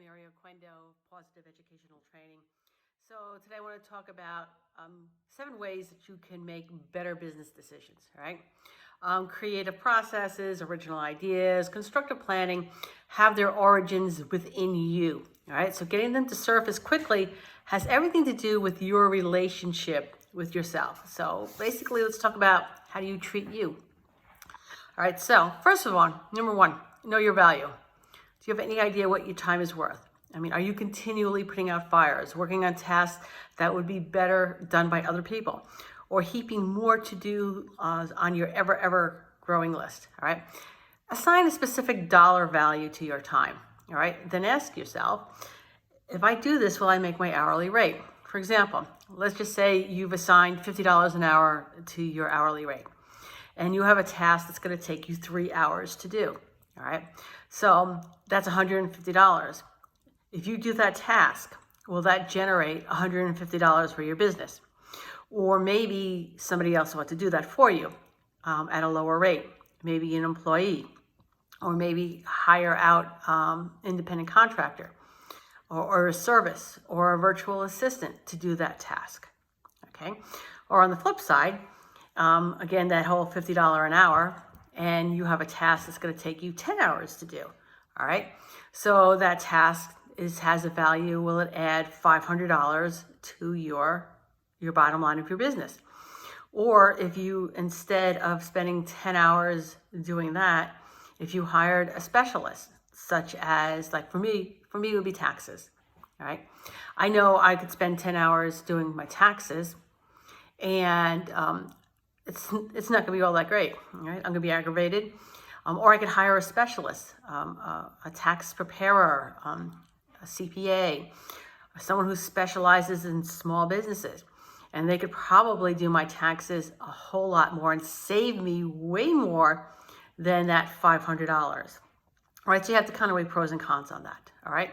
Mario Quendo, Positive Educational Training. So today I want to talk about 7 ways that you can make better business decisions, right? Creative processes, original ideas, constructive planning have their origins within you, all right? So getting them to surface quickly has everything to do with your relationship with yourself. So basically, let's talk about how do you treat you. All right, so first of all, number 1, know your value. Do you have any idea what your time is worth? I mean, are you continually putting out fires, working on tasks that would be better done by other people, or heaping more to do on your ever growing list? All right. Assign a specific dollar value to your time. All right. Then ask yourself, if I do this, will I make my hourly rate? For example, let's just say you've assigned $50 an hour to your hourly rate, and you have a task that's going to take you 3 hours to do. All right. So that's $150. If you do that task, will that generate $150 for your business? Or maybe somebody else wants to do that for you at a lower rate, maybe an employee, or maybe hire out independent contractor or a service or a virtual assistant to do that task, okay? Or on the flip side, again, that whole $50 an hour, and you have a task that's going to take you 10 hours to do, all right? So that task has a value. Will it add $500 to your bottom line of your business? Or if you, instead of spending 10 hours doing that, if you hired a specialist, such as, like for me it would be taxes, all right? I know I could spend 10 hours doing my taxes, and it's not gonna be all that great, all right? I'm gonna be aggravated. Or I could hire a specialist, a tax preparer, a CPA, someone who specializes in small businesses. And they could probably do my taxes a whole lot more and save me way more than that $500. All right, so you have to kind of weigh pros and cons on that, all right?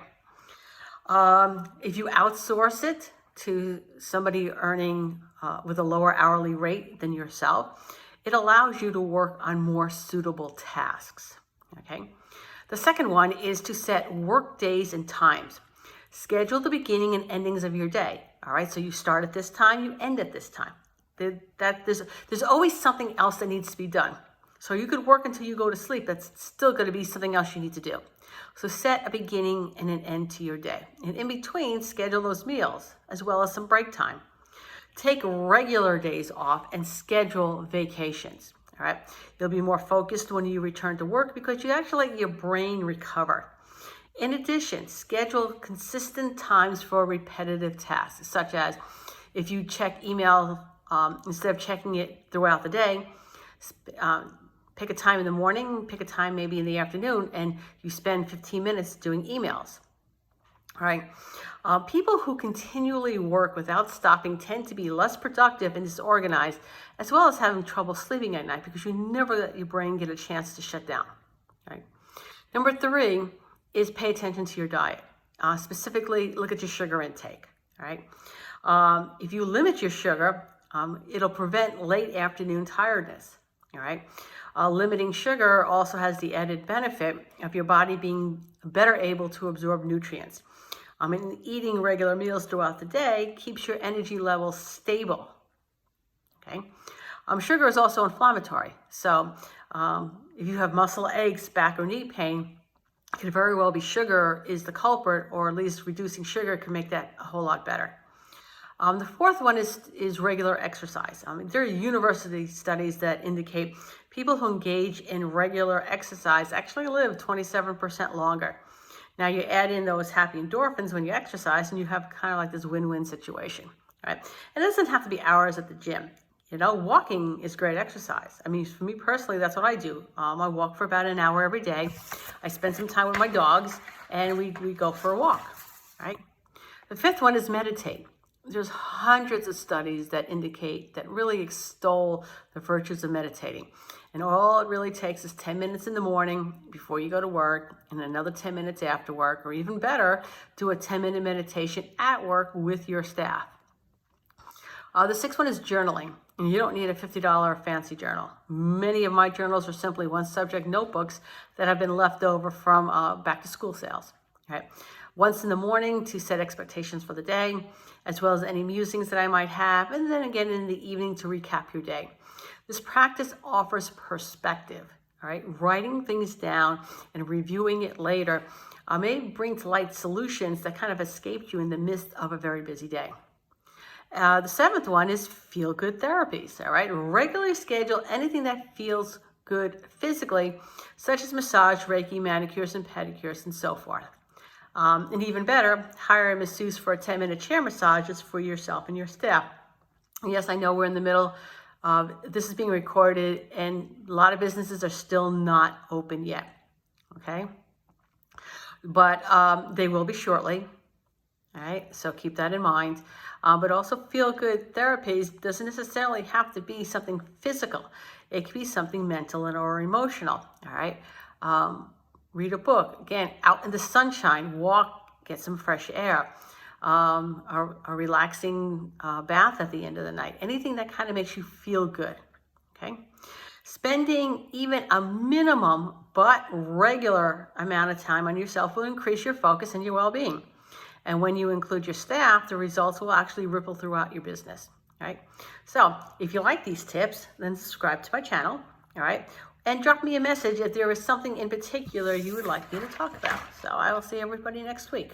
If you outsource it to somebody earning with a lower hourly rate than yourself, it allows you to work on more suitable tasks, okay? The second one is to set work days and times. Schedule the beginning and endings of your day, all right? So you start at this time, you end at this time. There's always something else that needs to be done. So you could work until you go to sleep. That's still going to be something else you need to do. So set a beginning and an end to your day. And in between, schedule those meals as well as some break time. Take regular days off and schedule vacations, all right? You'll be more focused when you return to work because you actually let your brain recover. In addition, schedule consistent times for repetitive tasks, such as if you check email, instead of checking it throughout the day, pick a time in the morning, pick a time maybe in the afternoon, and you spend 15 minutes doing emails. All right. People who continually work without stopping tend to be less productive and disorganized, as well as having trouble sleeping at night because you never let your brain get a chance to shut down. Right. Number 3 is pay attention to your diet. Specifically, look at your sugar intake. All right. If you limit your sugar, it'll prevent late afternoon tiredness. All right. Limiting sugar also has the added benefit of your body being better able to absorb nutrients. And eating regular meals throughout the day keeps your energy levels stable. Okay. Sugar is also inflammatory. So if you have muscle aches, back or knee pain, it could very well be sugar is the culprit, or at least reducing sugar can make that a whole lot better. The fourth one is regular exercise. There are university studies that indicate people who engage in regular exercise actually live 27% longer. Now you add in those happy endorphins when you exercise, and you have kind of like this win-win situation, right? It doesn't have to be hours at the gym. You know, walking is great exercise. I mean, for me personally, that's what I do. I walk for about an hour every day. I spend some time with my dogs, and we go for a walk, right? The fifth one is meditate. There's hundreds of studies that indicate, that really extol the virtues of meditating. And all it really takes is 10 minutes in the morning before you go to work, and another 10 minutes after work, or even better, do a 10-minute meditation at work with your staff. The sixth one is journaling. And you don't need a $50 fancy journal. Many of my journals are simply one subject notebooks that have been left over from back to school sales. Right? once in the morning to set expectations for the day, as well as any musings that I might have, and then again in the evening to recap your day. This practice offers perspective, all right? Writing things down and reviewing it later may bring to light solutions that kind of escaped you in the midst of a very busy day. The seventh one is feel-good therapies, all right? Regularly schedule anything that feels good physically, such as massage, Reiki, manicures, and pedicures, and so forth. And even better, hire a masseuse for a 10-minute chair massages for yourself and your staff. Yes, I know we're in the middle of, this is being recorded, and a lot of businesses are still not open yet, okay? But they will be shortly, all right? So keep that in mind. But also feel-good therapies doesn't necessarily have to be something physical. It could be something mental and or emotional, all right? Read a book, again, out in the sunshine, walk, get some fresh air, a relaxing bath at the end of the night, anything that kind of makes you feel good, okay? Spending even a minimum but regular amount of time on yourself will increase your focus and your well-being. And when you include your staff, the results will actually ripple throughout your business, right? So if you like these tips, then subscribe to my channel, all right? And drop me a message if there is something in particular you would like me to talk about. So I will see everybody next week.